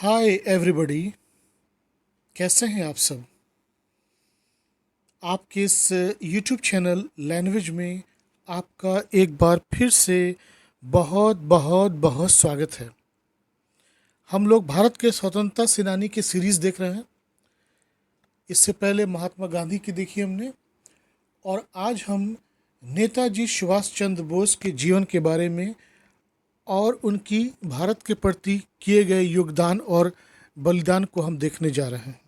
Hi everybody. कैसे हैं आप सब? आपके इस यूट्यूब चैनल लैंग्वेज में आपका एक बार फिर से बहुत बहुत बहुत स्वागत है। हम लोग भारत के स्वतंत्रता सेनानी की सीरीज़ देख रहे हैं। इससे पहले महात्मा गांधी की देखी हमने, और आज हम नेताजी सुभाष चंद्र बोस के जीवन के बारे में और उनकी भारत के प्रति किए गए योगदान और बलिदान को हम देखने जा रहे हैं।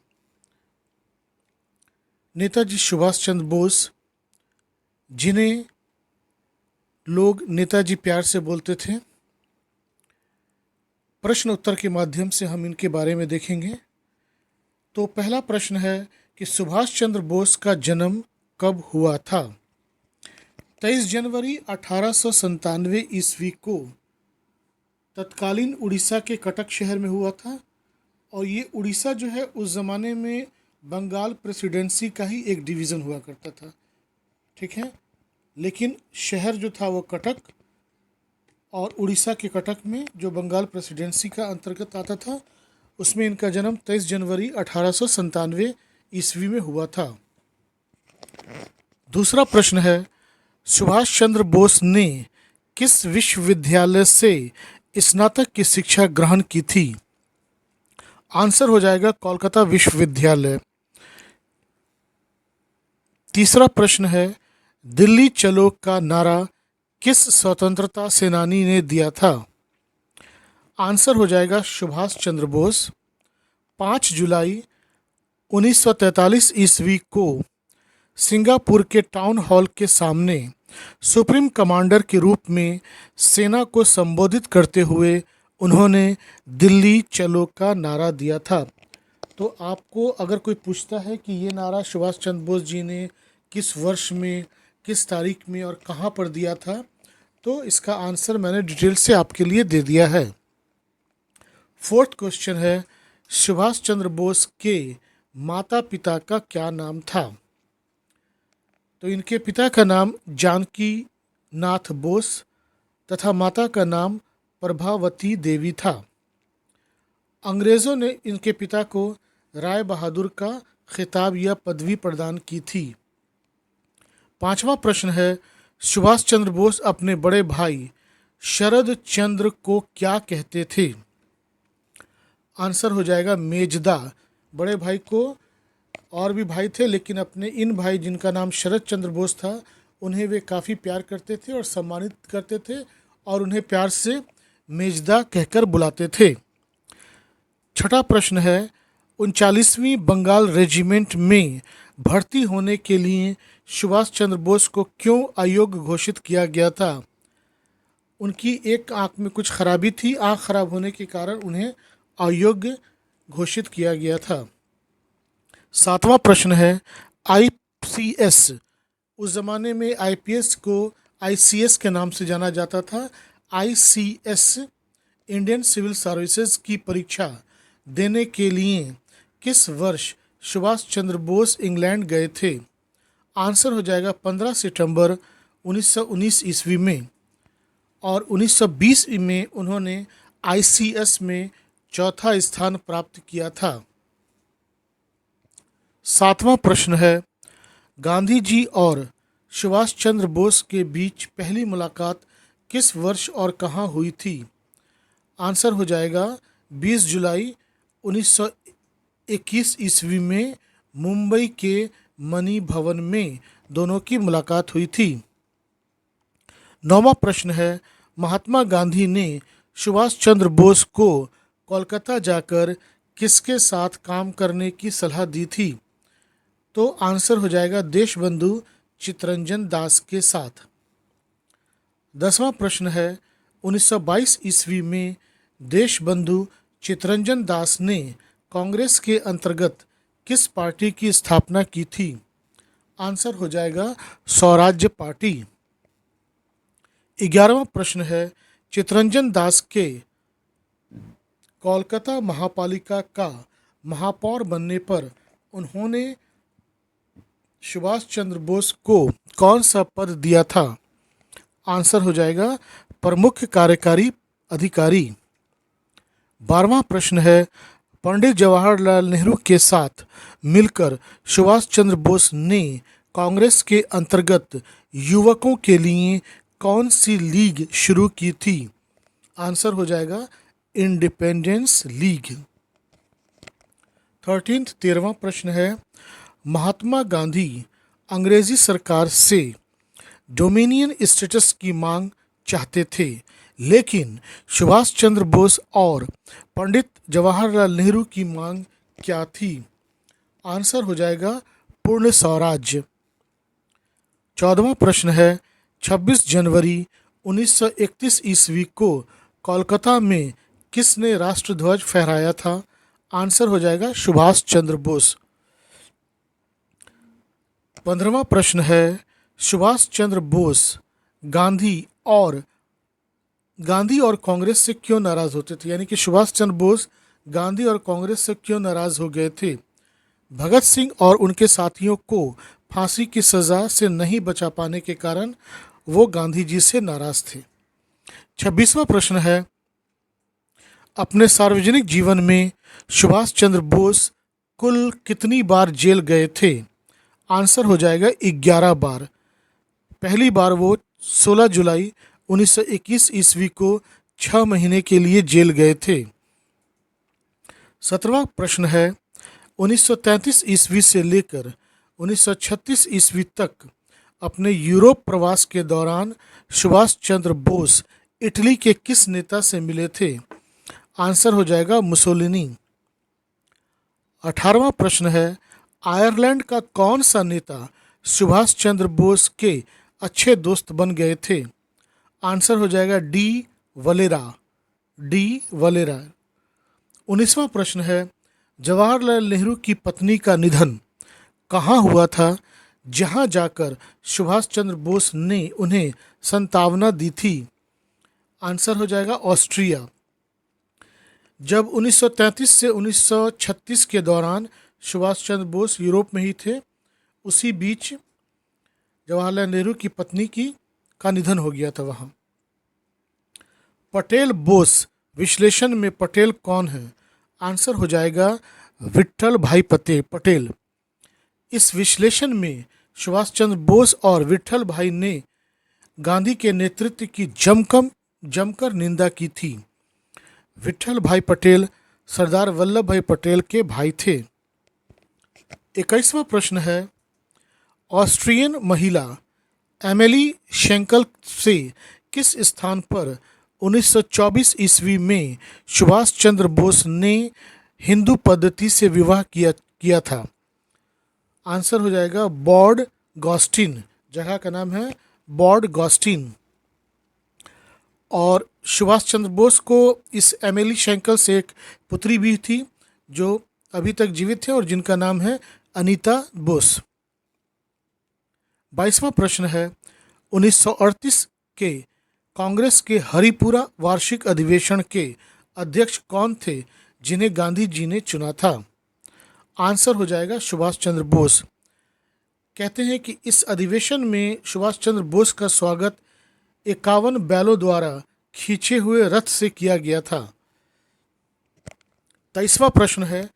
नेताजी सुभाष चंद्र बोस, जिन्हें लोग नेताजी प्यार से बोलते थे, प्रश्न उत्तर के माध्यम से हम इनके बारे में देखेंगे। तो पहला प्रश्न है कि सुभाष चंद्र बोस का जन्म कब हुआ था? 23 जनवरी 1897 ईस्वी को तत्कालीन उड़ीसा के कटक शहर में हुआ था। और ये उड़ीसा जो है उस ज़माने में बंगाल प्रेसिडेंसी का ही एक डिवीज़न हुआ करता था, ठीक है। लेकिन शहर जो था वो कटक, और उड़ीसा के कटक में जो बंगाल प्रेसिडेंसी का अंतर्गत आता था, उसमें इनका जन्म 23 जनवरी 1897 ईस्वी में हुआ था। दूसरा प्रश्न है, सुभाष चंद्र बोस ने किस विश्वविद्यालय से स्नातक की शिक्षा ग्रहण की थी? आंसर हो जाएगा कोलकाता विश्वविद्यालय। तीसरा प्रश्न है, दिल्ली चलो का नारा किस स्वतंत्रता सेनानी ने दिया था? आंसर हो जाएगा सुभाष चंद्र बोस। 5 जुलाई 1943 ईस्वी को सिंगापुर के टाउन हॉल के सामने सुप्रीम कमांडर के रूप में सेना को संबोधित करते हुए उन्होंने दिल्ली चलो का नारा दिया था। तो आपको अगर कोई पूछता है कि ये नारा सुभाष चंद्र बोस जी ने किस वर्ष में, किस तारीख में और कहाँ पर दिया था, तो इसका आंसर मैंने डिटेल से आपके लिए दे दिया है। फोर्थ क्वेश्चन है, सुभाष चंद्र बोस के माता पिता का क्या नाम था? तो इनके पिता का नाम जानकी नाथ बोस तथा माता का नाम प्रभावती देवी था। अंग्रेज़ों ने इनके पिता को राय बहादुर का खिताब या पदवी प्रदान की थी। 5वां प्रश्न है, सुभाष चंद्र बोस अपने बड़े भाई शरद चंद्र को क्या कहते थे? आंसर हो जाएगा मेजदा। बड़े भाई को और भी भाई थे, लेकिन अपने इन भाई जिनका नाम शरद चंद्र बोस था, उन्हें वे काफ़ी प्यार करते थे और सम्मानित करते थे, और उन्हें प्यार से मेजदा कहकर बुलाते थे। छठा प्रश्न है, 39वीं बंगाल रेजिमेंट में भर्ती होने के लिए सुभाष चंद्र बोस को क्यों अयोग्य घोषित किया गया था? उनकी एक आंख में कुछ खराबी थी, आंख खराब होने के कारण उन्हें अयोग्य घोषित किया गया था। 7वां प्रश्न है, आईसीएस, उस ज़माने में आईपीएस को आईसीएस के नाम से जाना जाता था। आईसीएस, इंडियन सिविल सर्विसेज की परीक्षा देने के लिए किस वर्ष सुभाष चंद्र बोस इंग्लैंड गए थे? आंसर हो जाएगा 15 सितंबर 1919 ईस्वी में, और 1920 में उन्होंने आईसीएस में चौथा स्थान प्राप्त किया था। 7वां प्रश्न है, गांधी जी और सुभाष चंद्र बोस के बीच पहली मुलाकात किस वर्ष और कहाँ हुई थी? आंसर हो जाएगा 20 जुलाई 1921 ईस्वी में मुंबई के मणि भवन में दोनों की मुलाकात हुई थी। 9वां प्रश्न है, महात्मा गांधी ने सुभाष चंद्र बोस को कोलकाता जाकर किसके साथ काम करने की सलाह दी थी? तो आंसर हो जाएगा देशबंधु चित्तरंजन दास के साथ। 10वां प्रश्न है, 1922 ईस्वी में देशबंधु चित्तरंजन दास ने कांग्रेस के अंतर्गत किस पार्टी की स्थापना की थी? आंसर हो जाएगा स्वराज्य पार्टी। 11वां प्रश्न है, चित्तरंजन दास के कोलकाता महापालिका का महापौर बनने पर उन्होंने सुभाष चंद्र बोस को कौन सा पद दिया था? आंसर हो जाएगा प्रमुख कार्यकारी अधिकारी। 12वां प्रश्न है, पंडित जवाहरलाल नेहरू के साथ मिलकर सुभाष चंद्र बोस ने कांग्रेस के अंतर्गत युवकों के लिए कौन सी लीग शुरू की थी? आंसर हो जाएगा इंडिपेंडेंस लीग। 13वां प्रश्न है, महात्मा गांधी अंग्रेजी सरकार से डोमिनियन स्टेटस की मांग चाहते थे, लेकिन सुभाष चंद्र बोस और पंडित जवाहरलाल नेहरू की मांग क्या थी? आंसर हो जाएगा पूर्ण स्वराज्य। 14वां प्रश्न है, 26 जनवरी 1931 ईस्वी को कोलकाता में किसने राष्ट्रध्वज फहराया था? आंसर हो जाएगा सुभाष चंद्र बोस। 15वां प्रश्न है, सुभाष चंद्र बोस गांधी और कांग्रेस से क्यों नाराज होते थे? यानी कि सुभाष चंद्र बोस गांधी और कांग्रेस से क्यों नाराज हो गए थे? भगत सिंह और उनके साथियों को फांसी की सजा से नहीं बचा पाने के कारण वो गांधी जी से नाराज थे। 26वां प्रश्न है, अपने सार्वजनिक जीवन में सुभाष चंद्र बोस कुल कितनी बार जेल गए थे? आंसर हो जाएगा 11 बार। पहली बार वो 16 जुलाई 1921 ईस्वी को 6 महीने के लिए जेल गए थे। 17वां प्रश्न है, 1933 ईस्वी से लेकर 1936 ईस्वी तक अपने यूरोप प्रवास के दौरान सुभाष चंद्र बोस इटली के किस नेता से मिले थे? आंसर हो जाएगा मुसोलिनी। 18वां प्रश्न है, आयरलैंड का कौन सा नेता सुभाष चंद्र बोस के अच्छे दोस्त बन गए थे? आंसर हो जाएगा डी वलेरा। 19वां प्रश्न है, जवाहरलाल नेहरू की पत्नी का निधन कहाँ हुआ था, जहाँ जाकर सुभाष चंद्र बोस ने उन्हें संतावना दी थी? आंसर हो जाएगा ऑस्ट्रिया। जब 1933 से 1936 के दौरान सुभाष चंद्र बोस यूरोप में ही थे, उसी बीच जवाहरलाल नेहरू की पत्नी का निधन हो गया था वहाँ। पटेल बोस विश्लेषण में पटेल कौन है? आंसर हो जाएगा विट्ठल भाई पटेल। इस विश्लेषण में सुभाष चंद्र बोस और विट्ठल भाई ने गांधी के नेतृत्व की जमकर निंदा की थी। विट्ठल भाई पटेल सरदार वल्लभ भाई पटेल के भाई थे। 21वां प्रश्न है, ऑस्ट्रियन महिला एमिली शेंकल से किस स्थान पर 1924 ईस्वी में सुभाष चंद्र बोस ने हिंदू पद्धति से विवाह किया था? आंसर हो जाएगा बॉर्ड गॉस्टिन। जगह का नाम है बॉर्ड गॉस्टिन। और सुभाष चंद्र बोस को इस एमिली शेंकल से एक पुत्री भी थी जो अभी तक जीवित है और जिनका नाम है अनीता बोस। 22वां प्रश्न है, 1938 के कांग्रेस के हरिपुरा वार्षिक अधिवेशन के अध्यक्ष कौन थे जिन्हें गांधी जी ने चुना था? आंसर हो जाएगा सुभाष चंद्र बोस। कहते हैं कि इस अधिवेशन में सुभाष चंद्र बोस का स्वागत 51 बैलों द्वारा खींचे हुए रथ से किया गया था। 23वां प्रश्न है,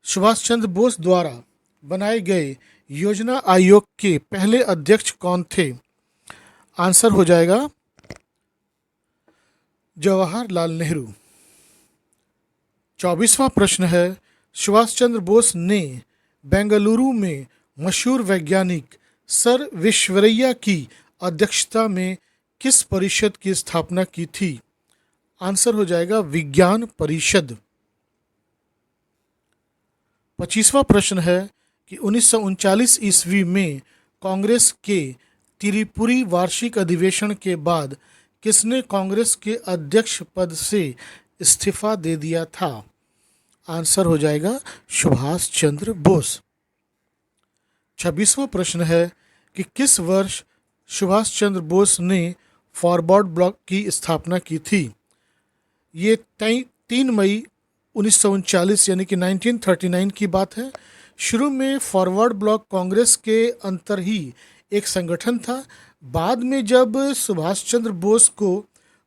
सुभाष चंद्र बोस द्वारा बनाए गए योजना आयोग के पहले अध्यक्ष कौन थे? आंसर हो जाएगा जवाहरलाल नेहरू। 24वां प्रश्न है, सुभाष चंद्र बोस ने बेंगलुरु में मशहूर वैज्ञानिक सर विश्वेश्वरैया की अध्यक्षता में किस परिषद की स्थापना की थी? आंसर हो जाएगा विज्ञान परिषद। 25वां प्रश्न है कि 1939 ईस्वी में कांग्रेस के त्रिपुरी वार्षिक अधिवेशन के बाद किसने कांग्रेस के अध्यक्ष पद से इस्तीफा दे दिया था? आंसर हो जाएगा सुभाष चंद्र बोस। 26वां प्रश्न है कि किस वर्ष सुभाष चंद्र बोस ने फॉरवर्ड ब्लॉक की स्थापना की थी? ये 3 मई 1939 यानी कि 1939 की बात है। शुरू में फॉरवर्ड ब्लॉक कांग्रेस के अंतर ही एक संगठन था। बाद में जब सुभाष चंद्र बोस को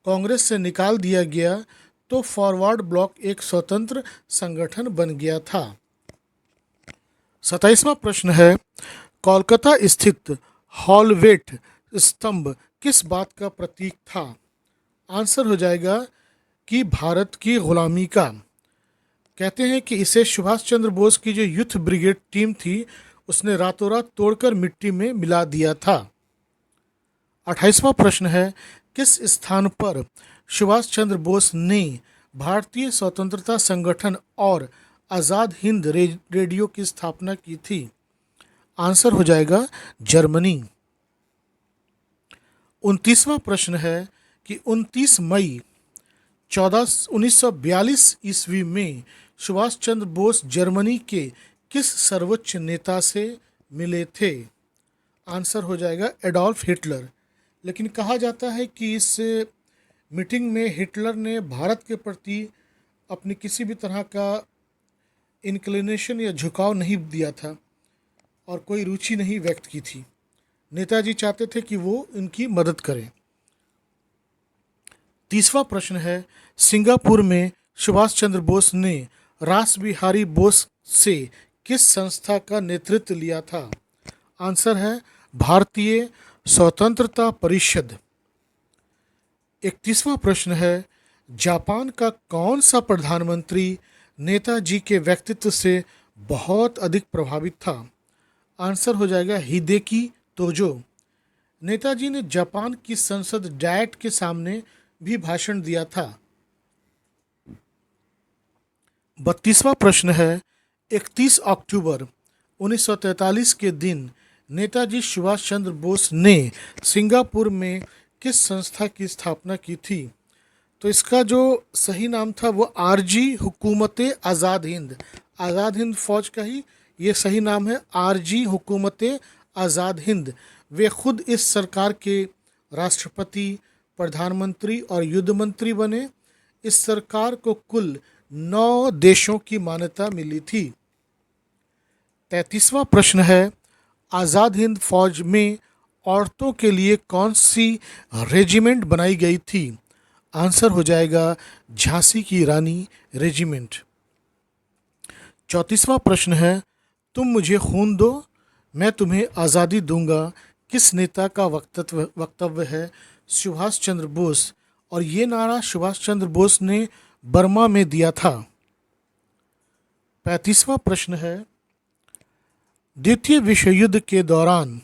कांग्रेस से निकाल दिया गया तो फॉरवर्ड ब्लॉक एक स्वतंत्र संगठन बन गया था। 27वां प्रश्न है, कोलकाता स्थित हॉलवेट स्तंभ किस बात का प्रतीक था? आंसर हो जाएगा कि भारत की गुलामी का। कहते हैं कि इसे सुभाष चंद्र बोस की जो यूथ ब्रिगेड टीम थी उसने रातों रात तोड़कर मिट्टी में मिला दिया था। 28वां प्रश्न है, किस स्थान पर सुभाष चंद्र बोस ने भारतीय स्वतंत्रता संगठन और आज़ाद हिंद रेडियो की स्थापना की थी? आंसर हो जाएगा जर्मनी। 29वां प्रश्न है कि 29 मई 1942 ईस्वी में सुभाष चंद्र बोस जर्मनी के किस सर्वोच्च नेता से मिले थे? आंसर हो जाएगा एडोल्फ हिटलर। लेकिन कहा जाता है कि इस मीटिंग में हिटलर ने भारत के प्रति अपनी किसी भी तरह का इंक्लिनेशन या झुकाव नहीं दिया था और कोई रुचि नहीं व्यक्त की थी। नेताजी चाहते थे कि वो इनकी मदद करें। 30वां प्रश्न है, सिंगापुर में सुभाष चंद्र बोस ने रास बिहारी बोस से किस संस्था का नेतृत्व लिया था? आंसर है भारतीय स्वतंत्रता परिषद। 31वां प्रश्न है, जापान का कौन सा प्रधानमंत्री नेताजी के व्यक्तित्व से बहुत अधिक प्रभावित था? आंसर हो जाएगा हिदेकी तोजो। नेताजी ने जापान की संसद डायट के सामने भी भाषण दिया था। 32वां प्रश्न है, 31 अक्टूबर 1943 के दिन नेताजी सुभाष चंद्र बोस ने सिंगापुर में किस संस्था की स्थापना की थी? तो इसका जो सही नाम था वो आरजी हुकूमत आज़ाद हिंद फौज का ही ये सही नाम है, आरजी हुकूमत आज़ाद हिंद। वे खुद इस सरकार के राष्ट्रपति, प्रधानमंत्री और युद्ध मंत्री बने। इस सरकार को कुल 9 देशों की मान्यता मिली थी। 33वां प्रश्न है, आज़ाद हिंद फौज में औरतों के लिए कौन सी रेजिमेंट बनाई गई थी? आंसर हो जाएगा झांसी की रानी रेजिमेंट। 34वां प्रश्न है, तुम मुझे खून दो मैं तुम्हें आज़ादी दूंगा किस नेता का वक्तव्य है? सुभाष चंद्र बोस। और ये नारा सुभाष चंद्र बोस ने बर्मा में दिया था। 35वां प्रश्न है, द्वितीय विश्व युद्ध के दौरान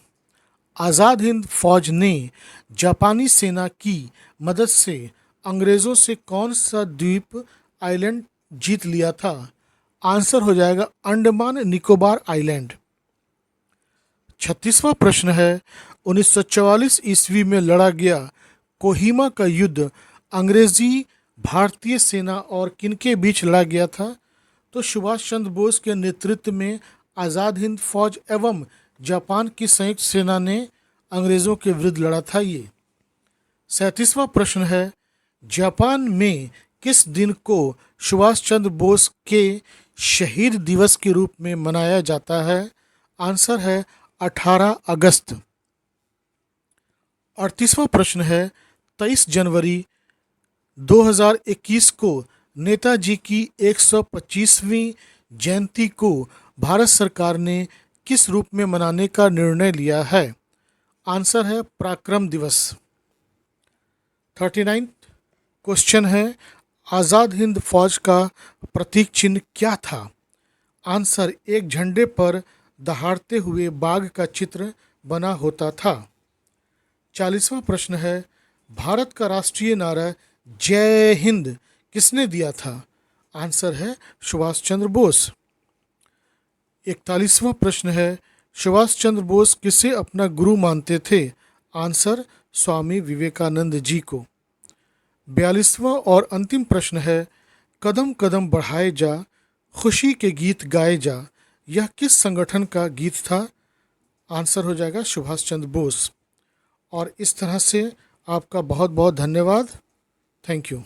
आज़ाद हिंद फौज ने जापानी सेना की मदद से अंग्रेज़ों से कौन सा द्वीप आइलैंड जीत लिया था? आंसर हो जाएगा अंडमान निकोबार आइलैंड। 36वां प्रश्न है, 1944 ईस्वी में लड़ा गया कोहिमा का युद्ध अंग्रेजी भारतीय सेना और किनके बीच लड़ा गया था? तो सुभाष चंद्र बोस के नेतृत्व में आज़ाद हिंद फौज एवं जापान की संयुक्त सेना ने अंग्रेज़ों के विरुद्ध लड़ा था ये। 37वां प्रश्न है, जापान में किस दिन को सुभाष चंद्र बोस के शहीद दिवस के रूप में मनाया जाता है? आंसर है 18 अगस्त। 38वां प्रश्न है, 23 जनवरी 2021 को नेताजी की 125वीं जयंती को भारत सरकार ने किस रूप में मनाने का निर्णय लिया है? आंसर है पराक्रम दिवस। 39 क्वेश्चन है, आज़ाद हिंद फौज का प्रतीक चिन्ह क्या था? आंसर एक झंडे पर दहाड़ते हुए बाघ का चित्र बना होता था। 40वां प्रश्न है, भारत का राष्ट्रीय नारा जय हिंद किसने दिया था? आंसर है सुभाष चंद्र बोस। 41वां प्रश्न है, सुभाष चंद्र बोस किसे अपना गुरु मानते थे? आंसर स्वामी विवेकानंद जी को। 42वां और अंतिम प्रश्न है, कदम कदम बढ़ाए जा खुशी के गीत गाए जा, यह किस संगठन का गीत था? आंसर हो जाएगा सुभाष चंद्र बोस। और इस तरह से आपका बहुत बहुत धन्यवाद। Thank you.